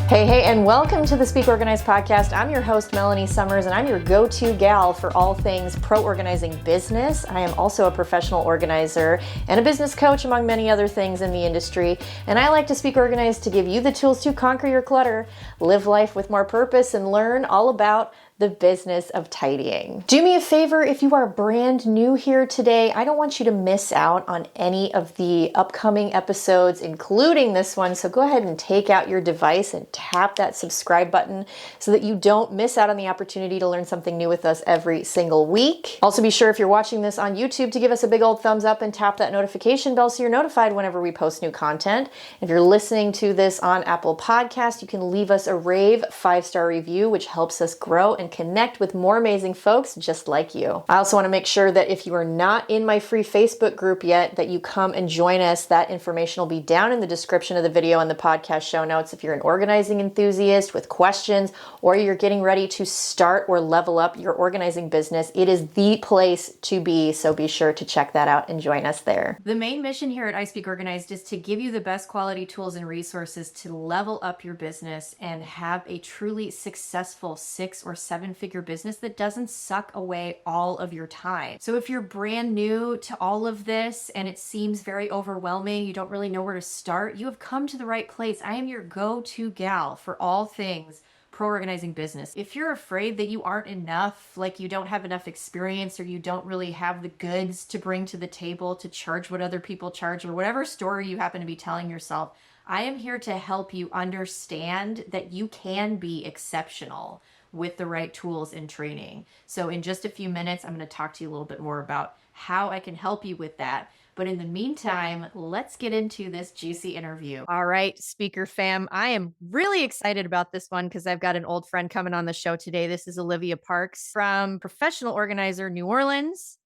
Hey, and welcome to the Speak Organized podcast. I'm your host, Melanie Summers, and I'm your go-to gal for all things pro-organizing business. I am also a professional organizer and a business coach, among many other things in the industry. And I like to speak organized to give you the tools to conquer your clutter, live life with more purpose, and learn all about the business of tidying. Do me a favor, if you are brand new here today, I don't want you to miss out on any of the upcoming episodes, including this one. So go ahead and take out your device and tap that subscribe button so that you don't miss out on the opportunity to learn something new with us every single week. Also, be sure if you're watching this on YouTube to give us a big old thumbs up and tap that notification bell so you're notified whenever we post new content. If you're listening to this on Apple Podcast, you can leave us a rave 5-star review, which helps us grow and connect with more amazing folks just like you. I also want to make sure that if you are not in my free Facebook group yet, that you come and join us. That information will be down in the description of the video and the podcast show notes. If you're an organizing enthusiast with questions, or you're getting ready to start or level up your organizing business, it is the place to be. So be sure to check that out and join us there. The main mission here at I Speak Organized is to give you the best quality tools and resources to level up your business and have a truly successful 6 or 7-figure business that doesn't suck away all of your time. So if you're brand new to all of this and it seems very overwhelming, you don't really know where to start, you have come to the right place. I am your go-to gal for all things pro-organizing business. If you're afraid that you aren't enough, like you don't have enough experience or you don't really have the goods to bring to the table to charge what other people charge or whatever story you happen to be telling yourself, I am here to help you understand that you can be exceptional with the right tools and training. So in just a few minutes, I'm going to talk to you a little bit more about how I can help you with that. But in the meantime, let's get into this juicy interview. All right, speaker fam, I am really excited about this one because I've got an old friend coming on the show today. This is Olivia Parks from Professional Organizer New Orleans.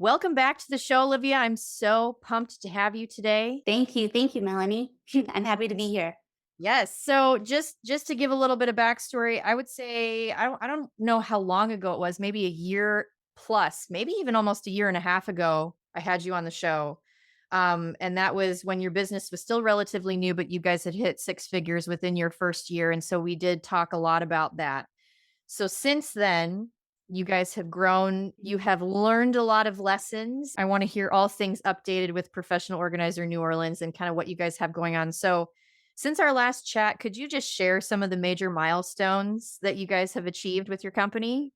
Welcome back to the show, Olivia. I'm so pumped to have you today. Thank you, Melanie. I'm happy to be here. Yes. So just to give a little bit of backstory, I would say I don't know how long ago it was, maybe a year plus, maybe even almost a year and a half ago, I had you on the show. And that was when your business was still relatively new, but you guys had hit 6 figures within your first year. And so we did talk a lot about that. So since then, you guys have grown, you have learned a lot of lessons. I want to hear all things updated with Professional Organizer New Orleans and kind of what you guys have going on. So since our last chat, could you just share some of the major milestones that you guys have achieved with your company?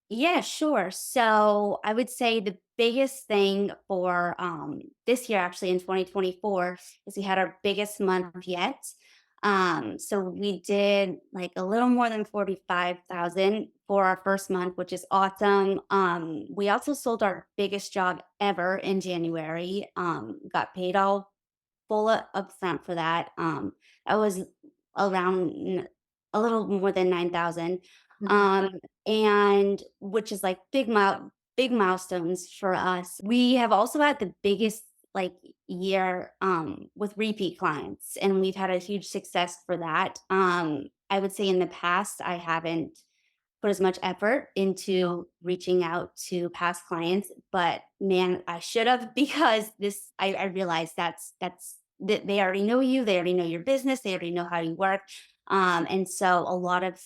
Yeah, sure. So I would say the biggest thing for this year, actually in 2024, is we had our biggest month yet. So we did like a little more than 45,000 for our first month, which is awesome. We also sold our biggest job ever in January. Got paid all upfront for that. That was around a little more than 9,000. Um, and which is like big milestones for us. We have also had the biggest like year with repeat clients, and we've had a huge success for that. I would say in the past I haven't put as much effort into reaching out to past clients, but man, I should have because I realized that they already know you, they already know your business, they already know how you work. And so a lot of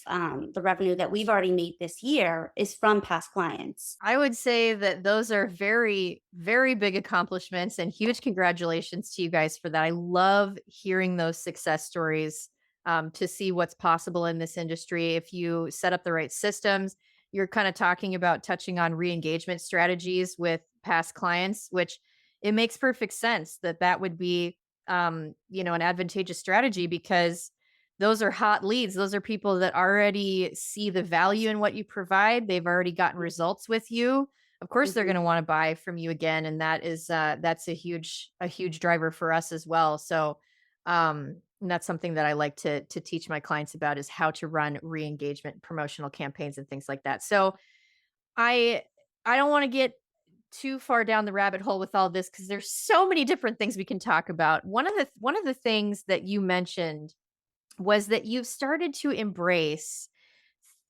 the revenue that we've already made this year is from past clients. I would say that those are very, very big accomplishments and huge congratulations to you guys for that. I love hearing those success stories to see what's possible in this industry. If you set up the right systems, you're kind of talking about touching on re-engagement strategies with past clients, which it makes perfect sense that that would be, an advantageous strategy because those are hot leads. Those are people that already see the value in what you provide. They've already gotten results with you. Of course, they're going Mhm. to want to buy from you again, and that's a huge driver for us as well. So, and that's something that I like to teach my clients about is how to run re-engagement promotional campaigns and things like that. So, I I don't want to get too far down the rabbit hole with all this because there's so many different things we can talk about. One of the things that you mentioned was that you've started to embrace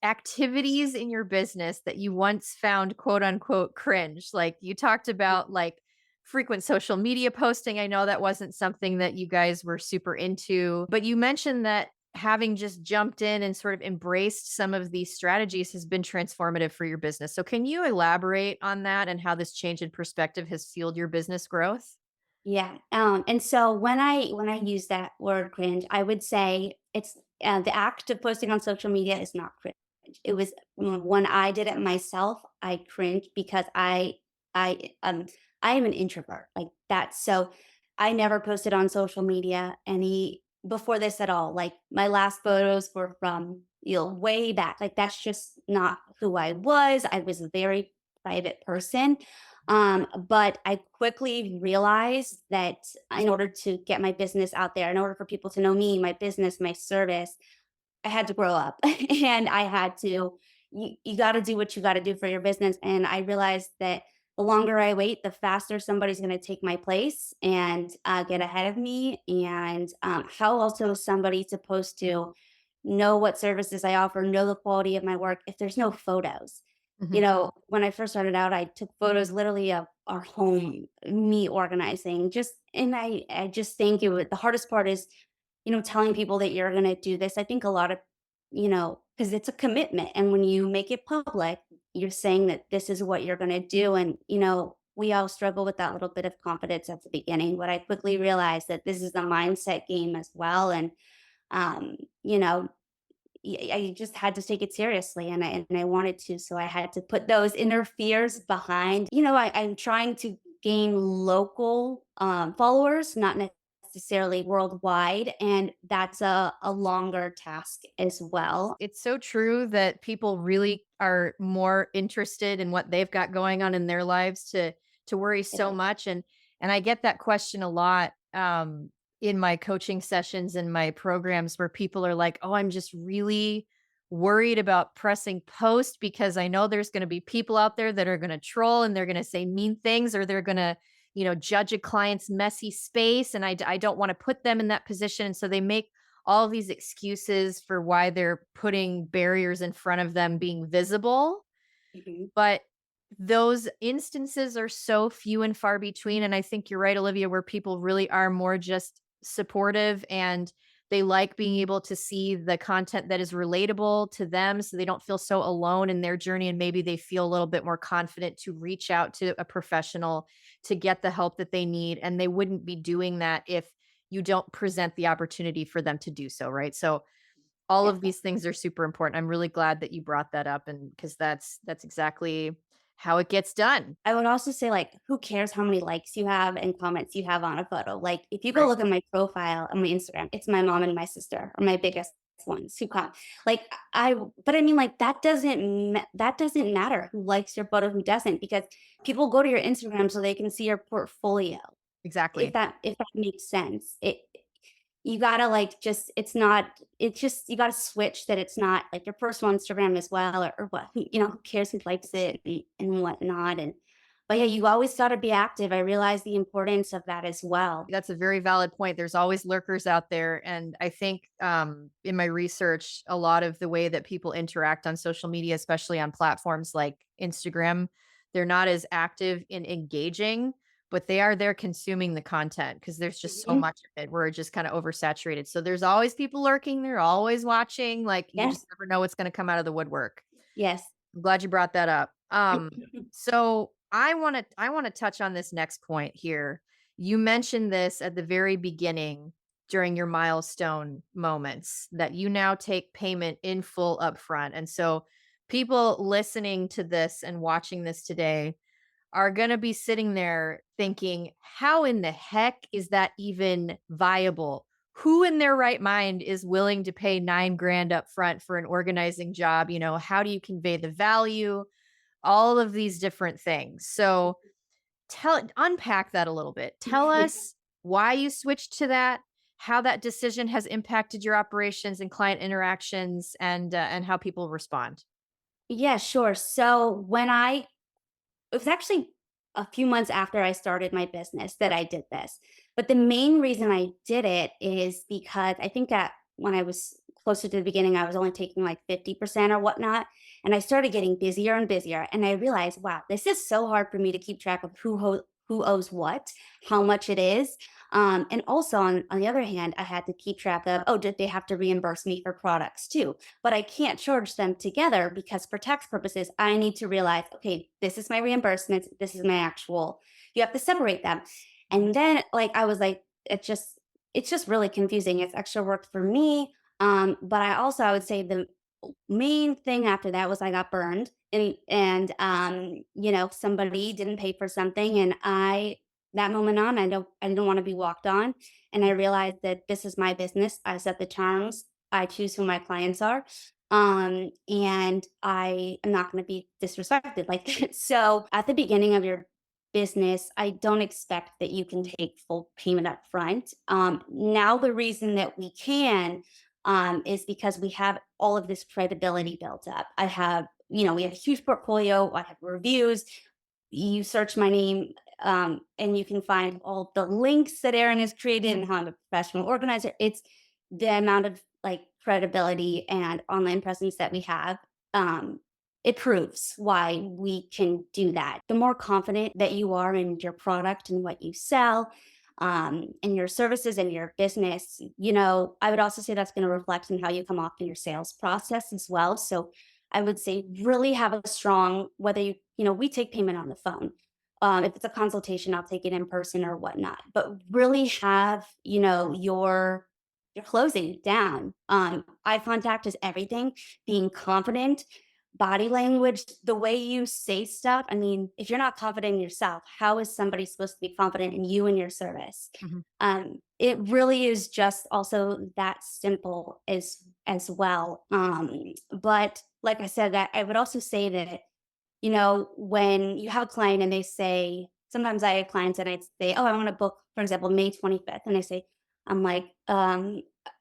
activities in your business that you once found quote unquote cringe. Like you talked about like frequent social media posting. I know that wasn't something that you guys were super into, but you mentioned that having just jumped in and sort of embraced some of these strategies has been transformative for your business. So can you elaborate on that and how this change in perspective has fueled your business growth? Yeah. And so when I use that word cringe, I would say it's the act of posting on social media is not cringe. It was when I did it myself, I cringe because I I am an introvert like that. So I never posted on social media any before this at all. Like my last photos were from way back. Like that's just not who I was. I was a very private person. But I quickly realized that in order to get my business out there, in order for people to know me, my business, my service, I had to grow up and I had to, you got to do what you got to do for your business. And I realized that the longer I wait, the faster somebody's going to take my place and get ahead of me. And how also is somebody supposed to know what services I offer, know the quality of my work if there's no photos? You Mhm. know, when I first started out, I took photos literally of our home, me organizing, just, and I just think the hardest part is, telling people that you're going to do this. I think a lot of, because it's a commitment. And when you make it public, you're saying that this is what you're going to do. And, we all struggle with that little bit of confidence at the beginning, but I quickly realized that this is a mindset game as well. And, um, you know, I just had to take it seriously and I wanted to. So I had to put those inner fears behind. I'm trying to gain local followers, not necessarily worldwide. And that's a longer task as well. It's so true that people really are more interested in what they've got going on in their lives to worry It so is. much, and I get that question a lot in my coaching sessions and my programs where people are like, "Oh, I'm just really worried about pressing post because I know there's going to be people out there that are going to troll and they're going to say mean things or they're going to, judge a client's messy space and I don't want to put them in that position." And so they make all these excuses for why they're putting barriers in front of them being visible, Mhm. but those instances are so few and far between, and I think you're right, Olivia, where people really are more just supportive and they like being able to see the content that is relatable to them so they don't feel so alone in their journey, and maybe they feel a little bit more confident to reach out to a professional to get the help that they need, and they wouldn't be doing that if you don't present the opportunity for them to do so, right? So all Yeah. of these things are super important. I'm really glad that you brought that up, and because that's exactly how it gets done. I would also say, like, who cares how many likes you have and comments you have on a photo? Like, if you go Right. look at my profile on my Instagram, it's my mom and my sister are my biggest ones who come. Like, but I mean, like, that doesn't matter who likes your photo, who doesn't, because people go to your Instagram so they can see your portfolio. Exactly. If that makes sense, you gotta like just it's not it's just you gotta switch that it's not like your personal Instagram as well or what who cares who likes it and whatnot. And but yeah, you always gotta be active. I realize the importance of that as well. That's a very valid point. There's always lurkers out there, and I think, in my research, a lot of the way that people interact on social media, especially on platforms like Instagram, they're not as active in engaging, but they are there consuming the content because there's just so Mhm. much of it. We're just kinda oversaturated. So there's always people lurking, they're always watching, like, you Yes, just never know what's gonna come out of the woodwork. yes. I'm glad you brought that up. So I want to touch on this next point here. You mentioned this at the very beginning during your milestone moments that you now take payment in full upfront. And so people listening to this and watching this today are going to be sitting there thinking, how in the heck is that even viable? Who in their right mind is willing to pay 9 grand up front for an organizing job? How do you convey the value? All of these different things. So unpack that a little bit. Tell us why you switched to that, how that decision has impacted your operations and client interactions, and how people respond. Yeah, sure. So it was actually a few months after I started my business that I did this. But the main reason I did it is because I think that when I was closer to the beginning, I was only taking like 50% or whatnot. And I started getting busier and busier. And I realized, wow, this is so hard for me to keep track of who owes what, how much it is. And also on the other hand, I had to keep track of, oh, did they have to reimburse me for products too? But I can't charge them together because for tax purposes, I need to realize, okay, this is my reimbursements, this is my actual, you have to separate them. And then like I was like, it's just really confusing. It's extra work for me. But I would say the main thing after that was I got burned and somebody didn't pay for something and that moment on, I didn't want to be walked on. And I realized that this is my business. I set the terms. I choose who my clients are. And I am not going to be disrespected like that. So at the beginning of your business, I don't expect that you can take full payment up front. Now the reason that we can is because we have all of this credibility built up. We have a huge portfolio. I have reviews. You search my name, and you can find all the links that Erin has created and how I'm a professional organizer. It's the amount of like credibility and online presence that we have. It proves why we can do that. The more confident that you are in your product and what you sell, and your services and your business, I would also say that's going to reflect in how you come off in your sales process as well. So I would say really have a strong, whether we take payment on the phone. If it's a consultation, I'll take it in person or whatnot, but really have, your closing down. Eye contact is everything, being confident, body language, the way you say stuff. I mean, if you're not confident in yourself, how is somebody supposed to be confident in you and your service? Mhm. It really is just also that simple as well. But like I said, that I would also say that when you have a client and they say, sometimes I have clients and I'd say, oh, I want to book, for example, May 25th. And I'm like,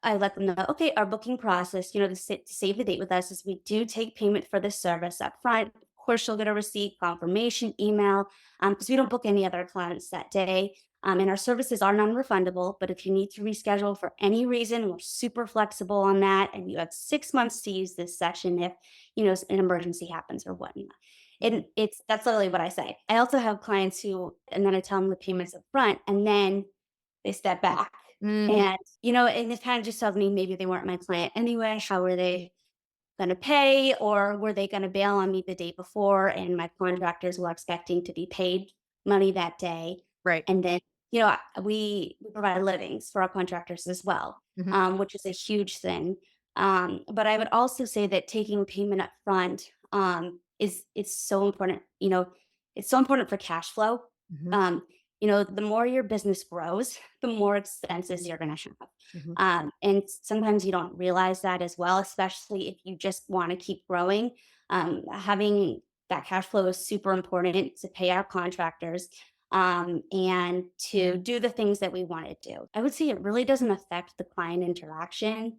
I let them know, okay, our booking process, to save the date with us is we do take payment for the service up front. Of course, you'll get a receipt, confirmation, email, because we don't book any other clients that day. And our services are non-refundable, but if you need to reschedule for any reason, we're super flexible on that. And you have 6 months to use this session if, an emergency happens or whatnot. And that's literally what I say. I also have clients and then I tell them the payments up front and then they step back. Mm. And it kind of just tells me maybe they weren't my client anyway. How were they going to pay, or were they going to bail on me the day before? And my contractors were expecting to be paid money that day. Right. And then, we provide livings for our contractors as well, Mhm. which is a huge thing. But I would also say that taking payment up front is so important. It's so important for cash flow. Mhm. Um, the more your business grows, the more expenses you're going to have. Mhm. And sometimes you don't realize that as well, especially if you just want to keep growing. Having that cash flow is super important to pay our contractors and to do the things that we want to do. I would say it really doesn't affect the client interaction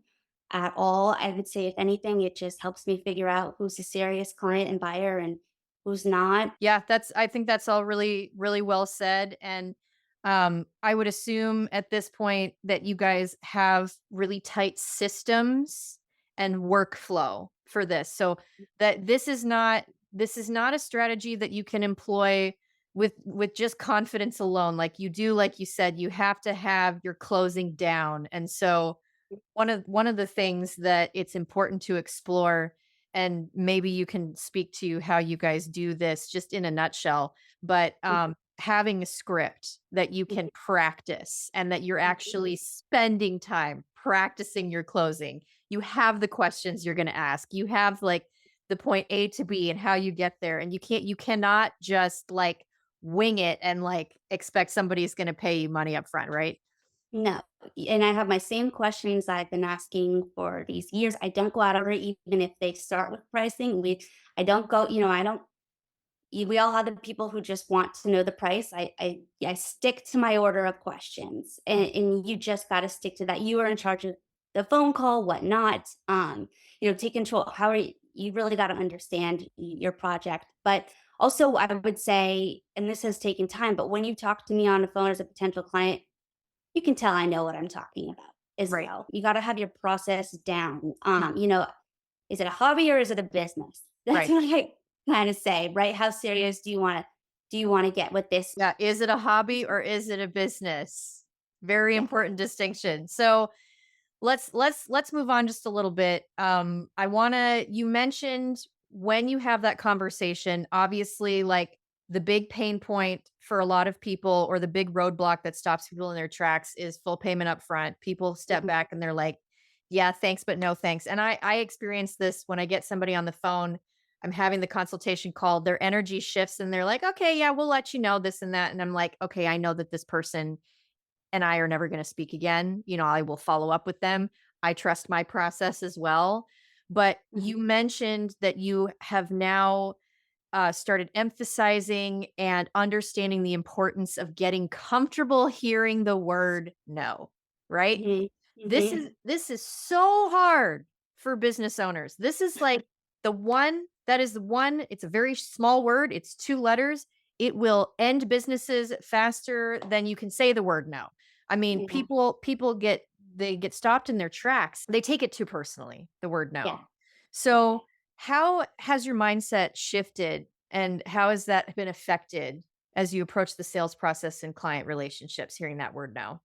at all. I would say, if anything, it just helps me figure out who's a serious client and buyer and who's not. Yeah, I think that's all really, really well said. And I would assume at this point that you guys have really tight systems and workflow for this. So that this is not a strategy that you can employ with just confidence alone. Like you do, like you said, you have to have your closing down. And so one of the things that it's important to explore, and maybe you can speak to how you guys do this just in a nutshell, but having a script that you can practice and that you're actually spending time practicing your closing. You have the questions you're going to ask. You have like the point A to B and how you get there, and you cannot just like wing it and like expect somebody's going to pay you money up front, right? No. And I have my same questions I've been asking for these years. I don't go out over it, even if they start with pricing. I don't go, I don't, we all have the people who just want to know the price. I stick to my order of questions and you just got to stick to that. You are in charge of the phone call, whatnot. Take control. You really got to understand your project. But also I would say, and this has taken time, but when you talk to me on the phone as a potential client, you can tell I know what I'm talking about as Right. well. You gotta have your process down. Is it a hobby or is it a business? That's Right. what I kind of say, right? How serious do you want to do you want to get with this? Yeah. Is it a hobby or is it a business? Very Yeah. important distinction. So let's move on just a little bit. I want to you mentioned when you have that conversation, obviously like the big pain point for a lot of people or the big roadblock that stops people in their tracks is full payment up front. People step Mhm. back and they're like, yeah, thanks, but no thanks. And I experience this when I get somebody on the phone. I'm having the consultation call, their energy shifts and they're like, okay, yeah, we'll let you know this and that. And I'm like, okay, I know that this person and I are never going to speak again. You know, I will follow up with them. I trust my process as well. But Mhm. you mentioned that you have now started emphasizing and understanding the importance of getting comfortable hearing the word no, right? Mhm. This Mhm. is this is so hard for business owners. This is like the one that is the one, it's a very small word, it's 2 letters. It will end businesses faster than you can say the word no. I mean, Yeah. people get they get stopped in their tracks. They take it too personally, the word Yeah. no. So, how has your mindset shifted and how has that been affected as you approach the sales process and client relationships hearing that word no?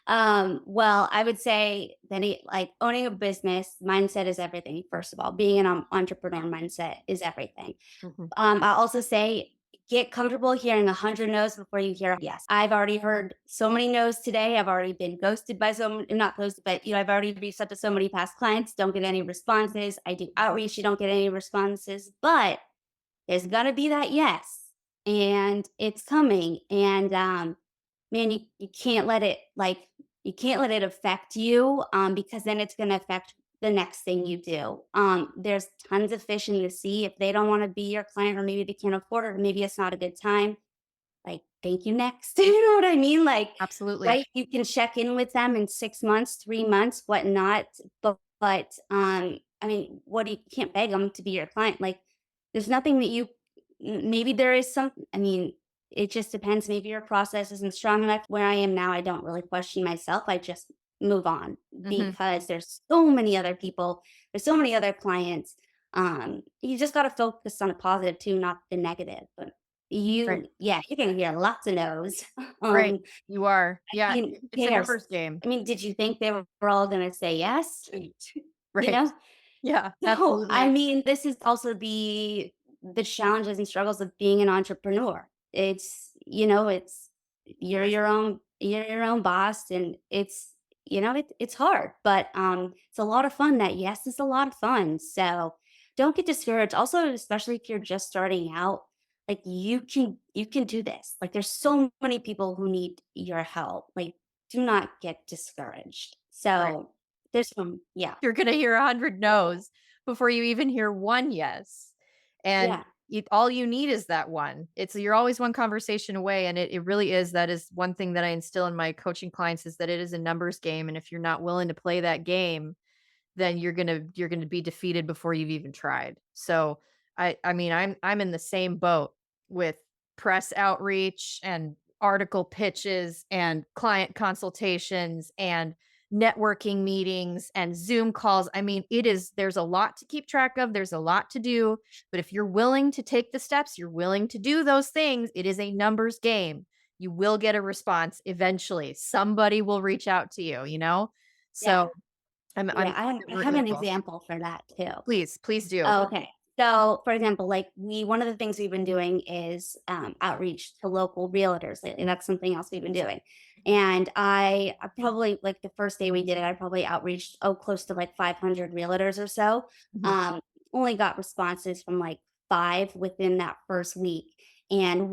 Well, I would say that like owning a business mindset is everything. First of all, being an entrepreneur mindset is everything. Mhm. I'll also say get comfortable hearing 100 no's before you hear a yes. I've already heard so many no's today. I've already been ghosted by not ghosted, but I've already reached out to so many past clients, don't get any responses. I do outreach, you don't get any responses, but there's gonna be that yes, and it's coming. And man, you can't let it you can't let it affect you, because then it's gonna affect the next thing you do. There's tons of fish in the sea. If they don't want to be your client, or maybe they can't afford it, or maybe it's not a good time, like, thank you next. You know what I mean? Like, Absolutely. right? You can check in with them in 6 months, 3 months, whatnot. But I mean, what do you can't beg them to be your client. Like, there's nothing that maybe there is some, I mean, it just depends. Maybe your process isn't strong enough. Where I am now, I don't really question myself. I just move on Mhm. because there's so many other people, there's so many other clients. You just got to focus on the positive too, not the negative. But Right. yeah, you're gonna hear lots of no's. Right. Um, You are. I Yeah. mean, who It's a cares? numbers game. I mean, did you think they were all gonna say yes? You Right. know? Yeah. No, I Absolutely. mean, this is also the challenges and struggles of being an entrepreneur. It's you're your own boss, and it's hard, but it's a lot of fun. That yes is a lot of fun. So don't get discouraged. Also, especially if you're just starting out, like you can do this. Like there's so many people who need your help. Like do not get discouraged. Right. So there's some yeah. You're gonna hear 100 no's before you even hear one yes. And Yeah. all you need is that one. It's you're always one conversation away, and it really is. That is one thing that I instill in my coaching clients is that it is a numbers game, and if you're not willing to play that game, then you're gonna be defeated before you've even tried. So I mean I'm in the same boat with press outreach and article pitches and client consultations and networking meetings and Zoom calls. I mean, there's a lot to keep track of, there's a lot to do, but if you're willing to take the steps, you're willing to do those things, it is a numbers game. You will get a response eventually. Somebody will reach out to you, you know? Yeah. So I'm Yeah, I super have an grateful. example for that too. Please do. Oh, okay. So, for example, like one of the things we've been doing is outreach to local realtors lately. That's something else we've been doing. And I probably like the first day we did it, I probably outreached close to like 500 realtors or so. Mhm, Um, Only got responses from like five within that first week, and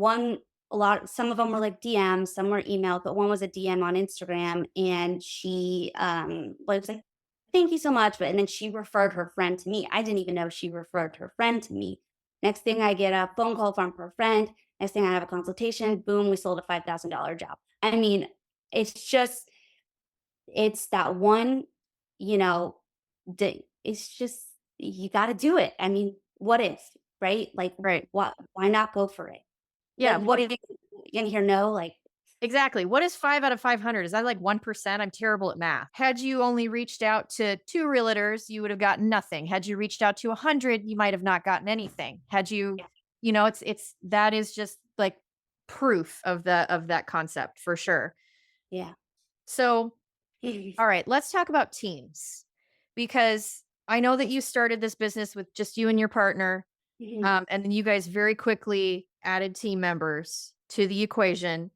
some of them were like DMs, some were emailed, but one was a DM on Instagram, and she was like, thank you so much. And then she referred her friend to me. I didn't even know she referred her friend to me. Next thing I get a phone call from her friend. Next thing I have a consultation. Boom, we sold a $5,000 job. I mean, it's just, it's that one, you know, it's just, you got to do it. I mean, what if, right? Like, right. why not go for it? Yeah, Like, what what if you hear no? Like, exactly. What is 5 out of 500? Is that like 1%? I'm terrible at math. Had you only reached out to 2 realtors, you would have gotten nothing. Had you reached out to 100, you might have not gotten anything. Had you yeah, it's that is just like proof of that concept for sure. Yeah. So, all right, let's talk about teams because I know that you started this business with just you and your partner, Mhm. and then you guys very quickly added team members to the equation.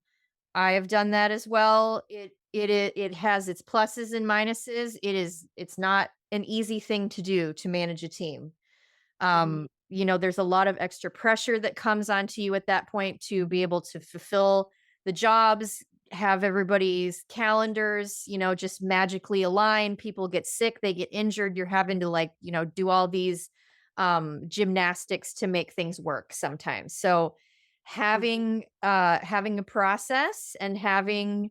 I have done that as well. It has its pluses and minuses. It's not an easy thing to do to manage a team. Mhm. There's a lot of extra pressure that comes onto you at that point to be able to fulfill the jobs, have everybody's calendars, just magically align. People get sick, they get injured. You're having to like, do all these gymnastics to make things work sometimes. So Mhm. having a process and having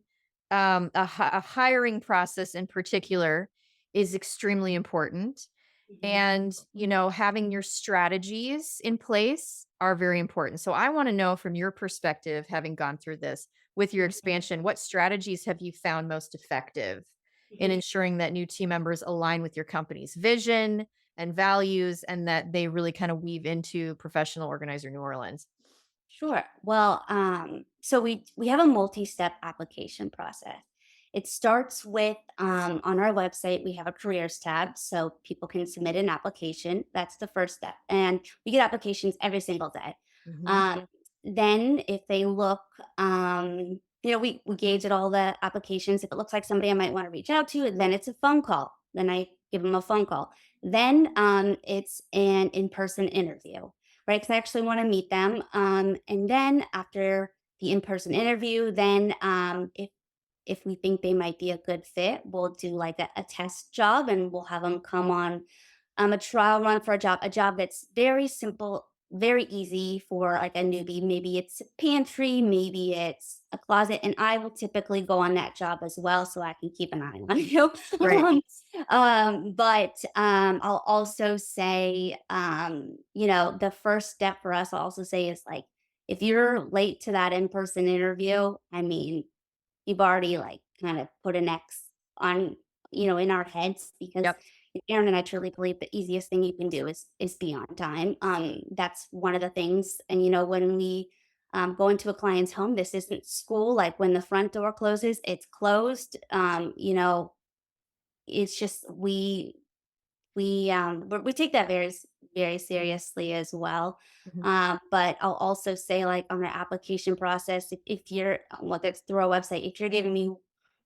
a hiring process in particular is extremely important, Mhm. and, having your strategies in place are very important. So I want to know from your perspective, having gone through this with your expansion, what strategies have you found most effective in Mhm. ensuring that new team members align with your company's vision and values and that they really kind of weave into Professional Organizer New Orleans? Sure. Well, so we have a multi-step application process. It starts with on our website we have a careers tab, so people can submit an application. That's the first step, and we get applications every single day. Hmm. Um, then, if they look, we gauge at all the applications. If it looks like somebody I might want to reach out to, then it's a phone call. Then I give them a phone call. Then it's an in-person interview, right? Because I actually want to meet them. And then after the in-person interview, then if we think they might be a good fit, we'll do like a test job, and we'll have them come on a trial run for a job that's very simple, very easy for like a newbie. Maybe it's a pantry, maybe it's a closet, and I will typically go on that job as well, so I can keep an eye on you. Right. But I'll also say, the first step for us, I'll also say is like if you're late to that in-person interview, I mean, you've already like kind of put an X on, in our heads because Yep. Aaron and I truly believe the easiest thing you can do is be on time. That's one of the things. And when we go into a client's home, this isn't school. Like when the front door closes, it's closed. It's just we take that very seriously as well. Hmm. But I'll also say, like on the application process, if you're whether it's through a website, if you're giving me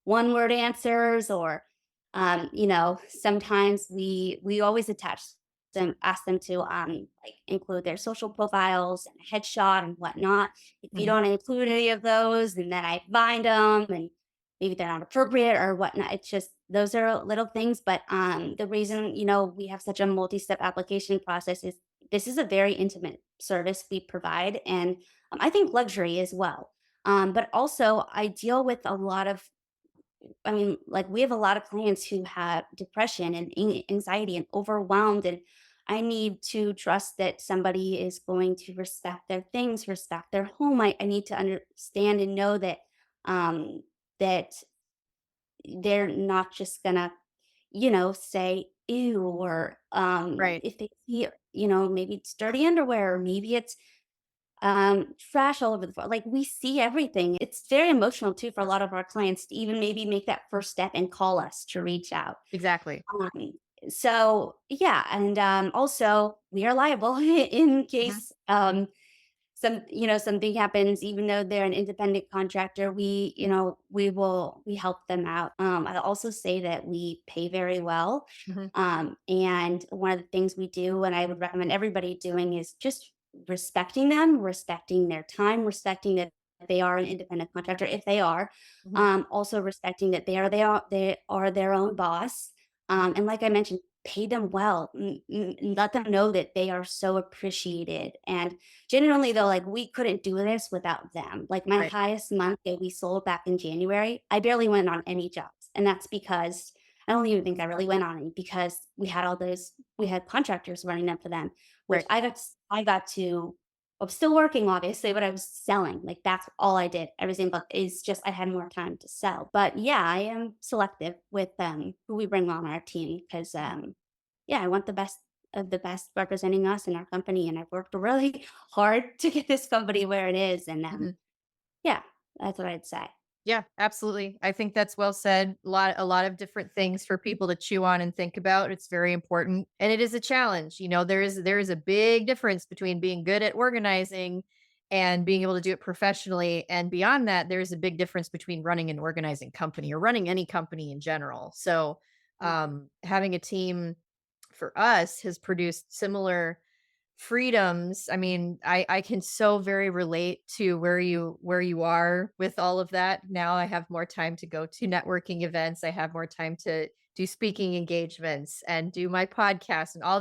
one word answers, or sometimes we always attach them, ask them to like include their social profiles and a headshot and whatnot. If you Hmm. don't include any of those, and then I find them, and maybe they're not appropriate or whatnot. It's just those are little things. But the reason, we have such a multi-step application process is this is a very intimate service we provide, and I think luxury as well. But also I deal with a lot of, I mean, like we have a lot of clients who have depression and anxiety and overwhelmed, and I need to trust that somebody is going to respect their things, respect their home. I need to understand and know that um, that they're not just gonna, say ew, or Right. if they see, maybe it's dirty underwear, or maybe it's trash all over the floor. Like we see everything. It's very emotional too for a lot of our clients to even maybe make that first step and call us to reach out. Exactly. Um, so yeah, and also we are liable in Hmm. case something happens. Even though they're an independent contractor, we help them out. I'll also say that we pay very well. Hmm. And one of the things we do, and I would recommend everybody doing, is just respecting them, respecting their time, respecting that they are an independent contractor if they are. Hmm. Also respecting that they are their own boss. And like I mentioned, pay them well. Let them know that they are so appreciated. And generally, though, like we couldn't do this without them. Like my Right. highest month that we sold back in January, I barely went on any jobs. And that's because I don't even think I really went on any, because we had contractors running them for them, which Right. I'm still working obviously, but I was selling. Like that's all I did every single is just I had more time to sell. But yeah, I am selective with who we bring on our team because yeah, I want the best. of the best representing us in our company, and I've worked really hard to get this company where it is. And Mhm. yeah, that's what I'd say. Yeah, absolutely. I think that's well said. A lot of different things for people to chew on and think about. It's very important. And it is a challenge. There is a big difference between being good at organizing and being able to do it professionally. And beyond that, there's a big difference between running an organizing company or running any company in general. So having a team for us has produced similar freedoms. I mean, I can so very relate to where you are with all of that. Now I have more time to go to networking events. I have more time to do speaking engagements and do my podcast and all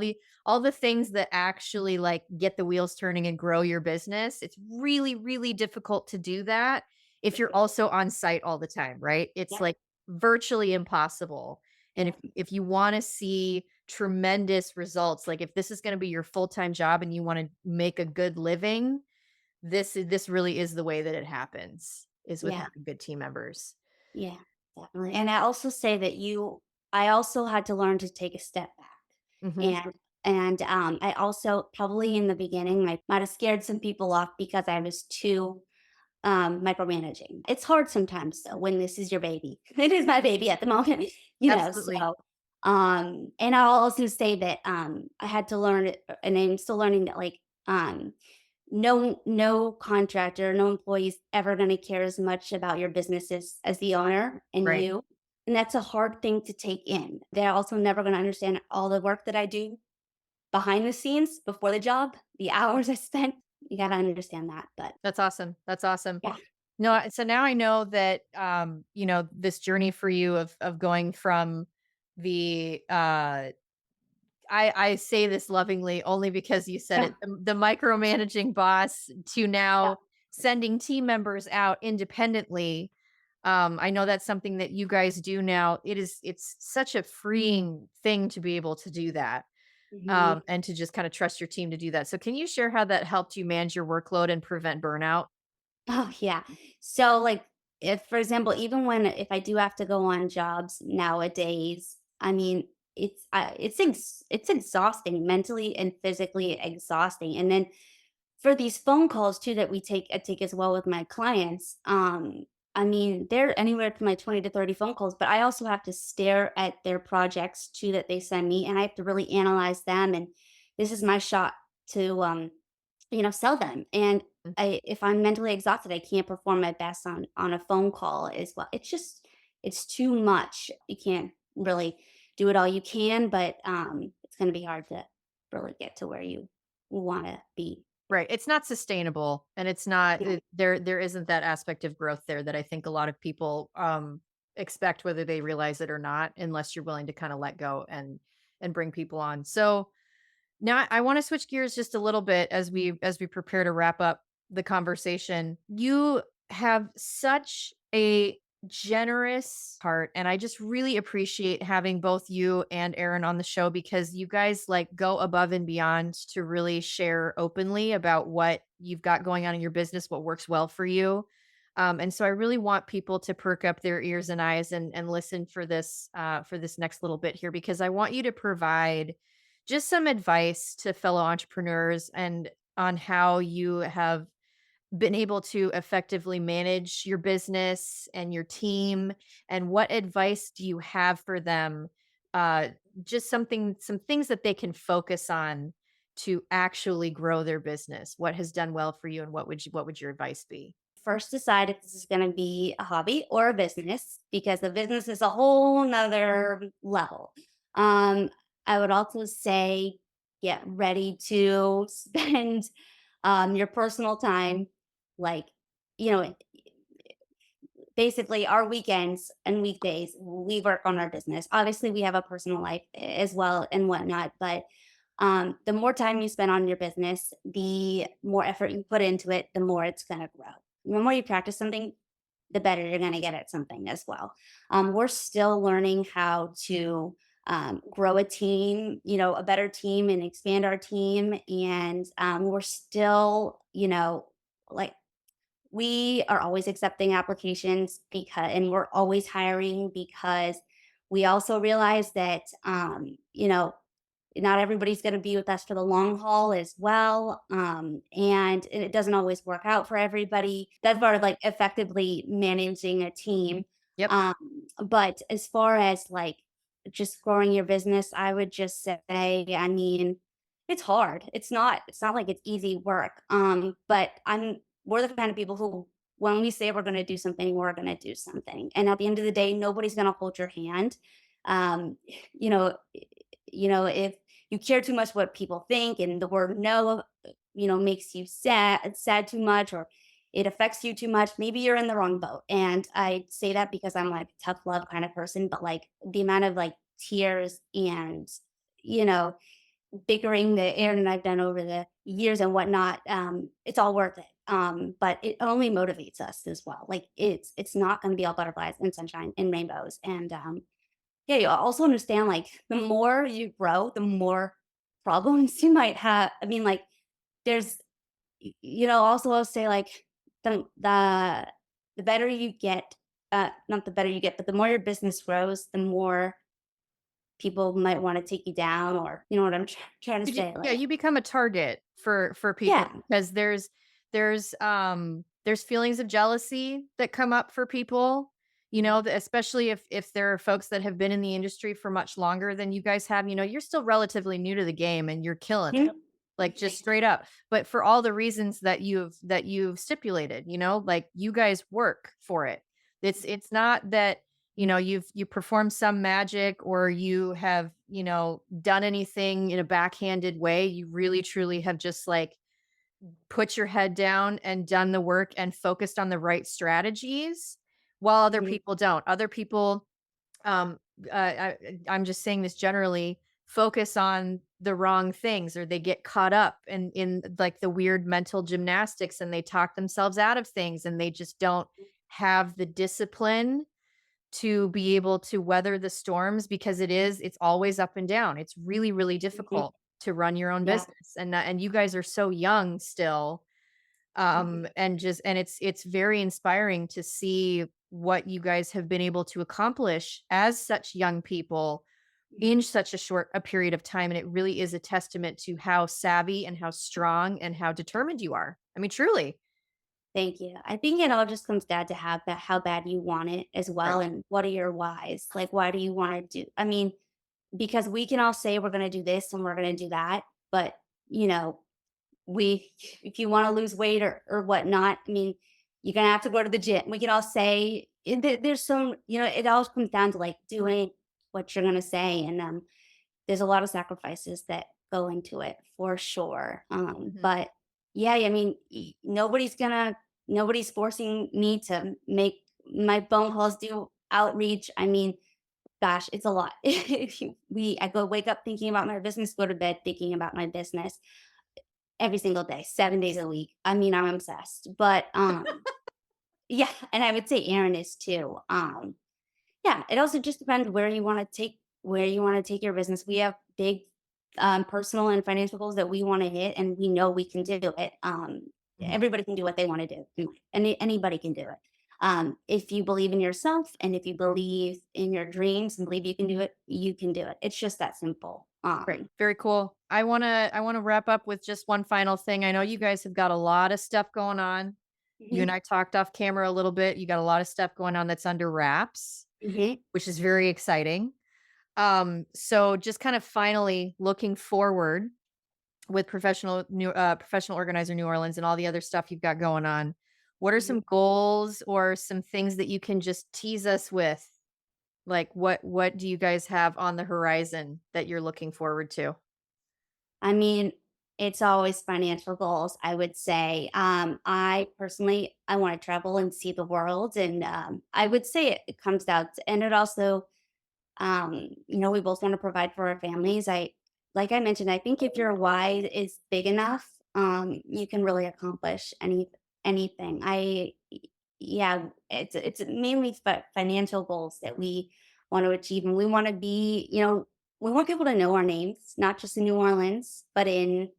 the things that actually like get the wheels turning and grow your business. It's really really difficult to do that if you're also on site all the time, right? It's Yeah, like virtually impossible. And yeah, if you wanna see tremendous results, like, if this is gonna be your full-time job and you wanna make a good living, this really is the way that it happens, is with yeah, having good team members. yeah, definitely. And I also say that I also had to learn to take a step back. Mhm. And I also probably in the beginning, I might have scared some people off because I was too micromanaging. It's hard sometimes though when this is your baby. It is my baby at the moment, Absolutely. so and I'll also say that I had to learn it, and I'm still learning that like no contractor, no employee is ever going to care as much about your business as the owner and Right. you. And that's a hard thing to take in. They're also never going to understand all the work that I do behind the scenes before the job, the hours I spent. You got to understand that. But That's awesome. That's awesome. yeah, No, so now I know that, this journey for you of going from the, I say this lovingly only because you said yeah, it, the micromanaging boss to yeah. now sending team members out independently. I know that's something that you guys do now. It's such a freeing thing to be able to do that. Mhm. And to just kind of trust your team to do that. So can you share how that helped you manage your workload and prevent burnout? Oh, yeah. So, like, if, for example, even when if I do have to go on jobs nowadays, I mean, it's exhausting, mentally and physically exhausting. And then for these phone calls too that I take as well with my clients, I mean, they're anywhere from like 20 to 30 phone calls, but I also have to stare at their projects too that they send me, and I have to really analyze them. And this is my shot to sell them. And Mm. if I'm mentally exhausted, I can't perform my best on a phone call as well. It's too much. You can't really do it all you can, but it's going to be hard to really get to where you want to be. Right. It's not sustainable and it's not Yeah. there isn't that aspect of growth there that I think a lot of people expect whether they realize it or not unless you're willing to kind of let go and bring people on. So now I want to switch gears just a little bit as we prepare to wrap up the conversation. You have such a generous heart and I just really appreciate having both you and Aaron on the show because you guys like go above and beyond to really share openly about what you've got going on in your business, what works well for you. And so I really want people to perk up their ears and eyes and listen for this next little bit here because I want you to provide just some advice to fellow entrepreneurs and on how you have been able to effectively manage your business and your team and what advice do you have for them uh just some things that they can focus on to actually grow their business, what has done well for you and what would your advice be? First, decide if this is going to be a hobby or a business because the business is a whole nother level. Um, I would also say get ready to spend your personal time, like, you know, basically our weekends and weekdays, we work on our business. Obviously, we have a personal life as well and whatnot, but the more time you spend on your business, the more effort you put into it, the more it's going to grow. The more you practice something, the better you're going to get at something as well. We're still learning how to grow a team, a better team and expand our team. And we're still, like we are always accepting applications and we're always hiring because we also realize that, not everybody's going to be with us for the long haul as well. And it doesn't always work out for everybody. That's part of like effectively managing a team. Yep. Um, but as far as like just growing your business, I would just say, I mean, it's hard. It's not like it's easy work. But we're the kind of people who, when we say we're going to do something, we're going to do something. And at the end of the day, nobody's going to hold your hand. Um, you know, if you care too much what people think and the word no, makes you sad too much, or it affects you too much, maybe you're in the wrong boat. And I say that because I'm like a tough love kind of person, but like the amount of like tears and, you know, bickering that Aaron and I've done over the years and whatnot, it's all worth it. But it only motivates us as well. Like it's not going to be all butterflies and sunshine and rainbows. And yeah, you also understand like the more you grow, the more problems you might have. I mean, like there's, also I'll say like the better you get, not the better you get, but the more your business grows, the more people might want to take you down, or you know what I'm trying to say. Yeah, Like, you become a target for people yeah, because there's feelings of jealousy that come up for people, especially if there are folks that have been in the industry for much longer than you guys have. You're still relatively new to the game and you're killing it. mhm, Like just straight up. But for all the reasons that you've stipulated, like you guys work for it. It's not that you perform some magic or you have done anything in a backhanded way. You really truly have just like put your head down and done the work and focused on the right strategies while other mhm, people don't. Other people, um I'm just saying this generally, focus on the wrong things, or they get caught up in like the weird mental gymnastics and they talk themselves out of things, and they just don't have the discipline to be able to weather the storms, because it's always up and down. It's really, really mhm, difficult to run your own yeah, business, and you guys are so young still. And it's very inspiring to see what you guys have been able to accomplish as such young people in such a period of time. And it really is a testament to how savvy and how strong and how determined you are. I mean, truly. thank you. I think it all just comes down to how bad you want it as well, Right. and what are your whys? Like, why do you want to do? I mean, because we can all say we're going to do this and we're going to do that, but you know, we if you want to lose weight or whatnot, I mean, you're gonna have to go to the gym. We can all say there's some, it all comes down to like doing what you're gonna say, and there's a lot of sacrifices that go into it for sure. Mhm. But yeah, I mean, nobody's forcing me to make my phone calls, do outreach. I mean, gosh, it's a lot. I go wake up thinking about my business, go to bed thinking about my business every single day, 7 days a week. I mean, I'm obsessed, but, yeah, and I would say Aaron is too. Yeah, it also just depends where you wanna take your business. We have big, personal and financial goals that we wanna hit, and we know we can do it. Mhm. Everybody can do what they wanna do. Anybody can do it. If you believe in yourself and if you believe in your dreams and believe you can do it. It's just that simple. Great. Very cool. I want to wrap up with just one final thing. I know you guys have got a lot of stuff going on. You and Mhm, I talked off camera a little bit. You got a lot of stuff going on that's under wraps, mhm, which is very exciting. So just kind of finally looking forward with professional organizer New Orleans and all the other stuff you've got going on. What are mhm. some goals or some things that you can just tease us with? Like what do you guys have on the horizon that you're looking forward to? I mean, it's always financial goals, I would say. I personally, I want to travel and see the world, and I would say it comes down to, and it also, we both want to provide for our families. Like I mentioned, I think if your why is big enough, you can really accomplish anything. Yeah, it's mainly financial goals that we want to achieve, and we want to be, we want people to know our names, not just in New Orleans, but in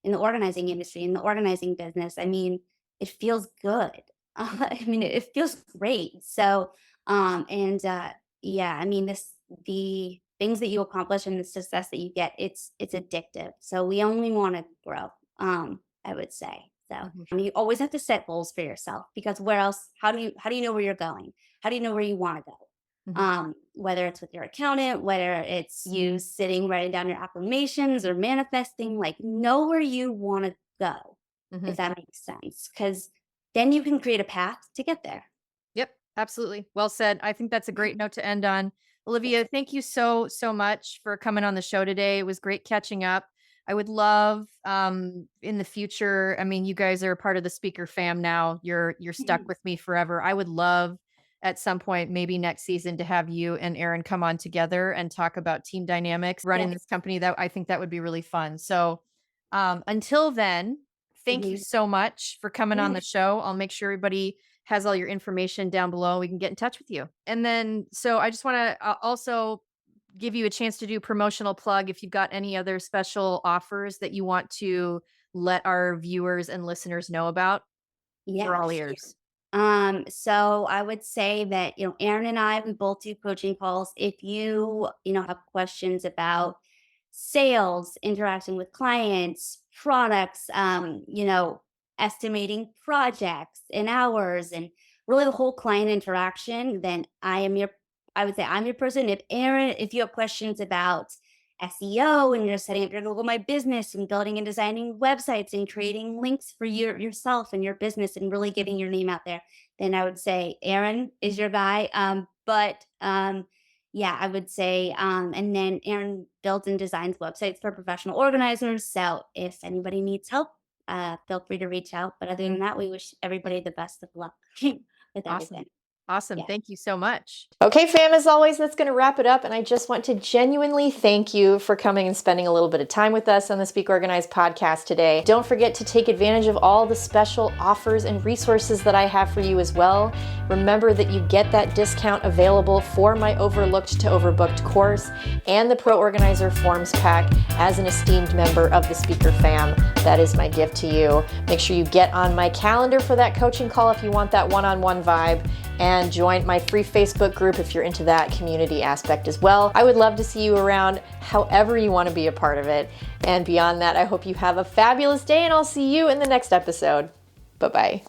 the organizing industry, in the organizing business. I mean, it feels good. I mean, it feels great. So, and yeah, I mean, things that you accomplish and the success that you get, it's addictive. So we only want to grow, I would say. So Mhm. you always have to set goals for yourself, because where else, how do you know where you're going? How do you know where you want to go? Mhm. Whether it's with your accountant, whether it's you sitting, writing down your affirmations or manifesting, like know where you want to go, if Mhm. that makes sense. Because then you can create a path to get there. Yep, absolutely. Well said. I think that's a great note to end on. Olivia, thank you so much for coming on the show today. It was great catching up. I would love in the future, I mean, you guys are a part of the speaker fam now. You're stuck with me forever. I would love at some point, maybe next season, to have you and Aaron come on together and talk about team dynamics, running Yes. this company. That I think that would be really fun. So until then, thank you Mhm. so much for coming on Yeah. the show. I'll make sure everybody has all your information down below. We can get in touch with you. And then, so I just want to also give you a chance to do promotional plug if you've got any other special offers that you want to let our viewers and listeners know about. We're Yeah, all sure. ears. So I would say that, Aaron and I, we both do coaching calls. If you have questions about sales, interacting with clients, products, estimating projects and hours, and really the whole client interaction, then I would say I'm your person. If you have questions about SEO and you're setting up your Google My Business and building and designing websites and creating links for yourself and your business and really getting your name out there, then I would say Aaron is your guy. But yeah, I would say, and then Aaron builds and designs websites for professional organizers. So if anybody needs help, feel free to reach out. But other than that, we wish everybody the best of luck with Awesome. everything. Awesome. Yeah. Thank you so much. Okay, fam, as always, that's going to wrap it up. And I just want to genuinely thank you for coming and spending a little bit of time with us on the Speak Organized podcast today. Don't forget to take advantage of all the special offers and resources that I have for you as well. Remember that you get that discount available for my Overlooked to Overbooked course and the Pro Organizer Forms Pack as an esteemed member of the Speaker fam. That is my gift to you. Make sure you get on my calendar for that coaching call if you want that one-on-one vibe, and join my free Facebook group if you're into that community aspect as well. I would love to see you around however you want to be a part of it. And beyond that, I hope you have a fabulous day, and I'll see you in the next episode. Bye-bye.